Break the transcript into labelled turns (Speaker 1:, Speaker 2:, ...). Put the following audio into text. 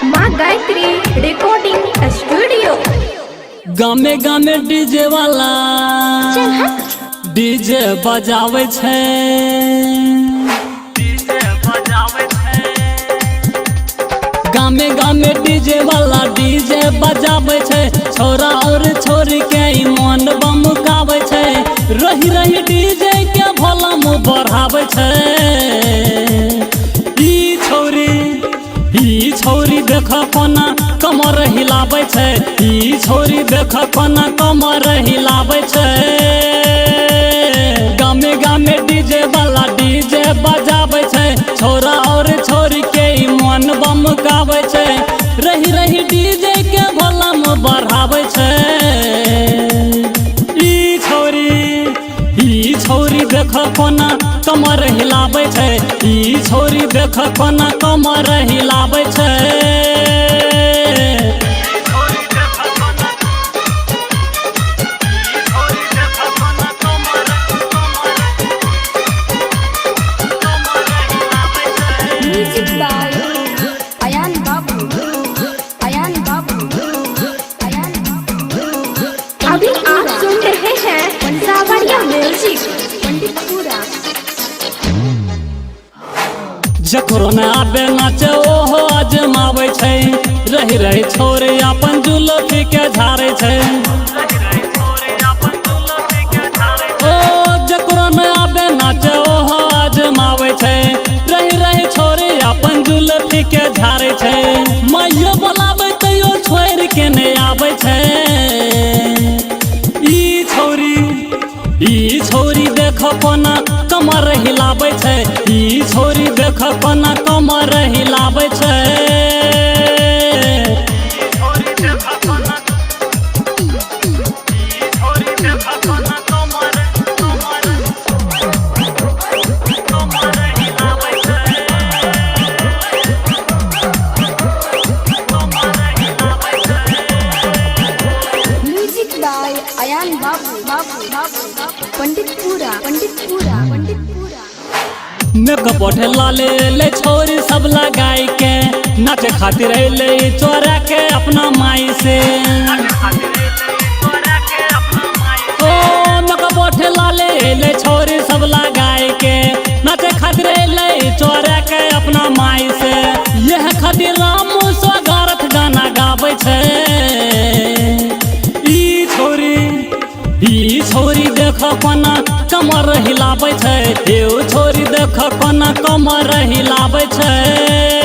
Speaker 1: माँ Gayatri recording studio.
Speaker 2: गामे गामे डीजे वाला डीजे बजावे छै, गामे गामे डीजे वाला डीजे बजावे छै। छोरा और छोरी के मन बम गावे छै, रही रही डीजे के भोलम बढ़ावे छै। ई छोरी देख कोना कमर हिलावे छै, ई छोरी देख कोना कमर हिलावे छै। गामे गामे डीजे वाला डीजे बजावे छै, छोरा और छोरी के मन बम गावे छै, रही रही डीजे के भोलम बढ़ावे छै। ई छोरी देख कोना कमर हिलावे छै, ई छोरी देख कोना कमर हिलावे छै।
Speaker 1: म्यूजिक बाय अयान बाबू, अयान बाबू, अयान बाबू। अभी आप सुन रहे हैं सावरिया म्यूजिक पंडितपुरा।
Speaker 2: जकरो न आबे नाचे ओहो आजमावे छै, रही रही छोरे अपन जुलफी के झारे छै। ओ जकरो न आबे नाचे ओहो आजमावे छै, रही रही छोरे अपन जुलफी के झारे छै। माइयो बोलावे तैयो छोड़ के नहीं आवे छै। ई छोरी देख कोना कमर हिलावे छै, ई छोरी देख कोना कमर हिलावे छै।
Speaker 1: म्यूजिक बाय अयान बाबू, बाबू, बाबू, पंडितपुरा, पंडितपुरा, पंडितपुरा।
Speaker 2: मेकअप ओढ़े लाले ले छोरी सब लगाई के, नाचे खातिर ले चोरा के अपना माई से। ओ मेकअप ओढ़े लाले ले छोरी सब लगाई के, नाचे खातिर ले चोरा के अपना माई से। यह खातिर रामू स्वागत गाना गावे छै। ई छोरी देख कोना कमर हिलावे छै, ए छोरी देख कोना कमर हिलावे छै।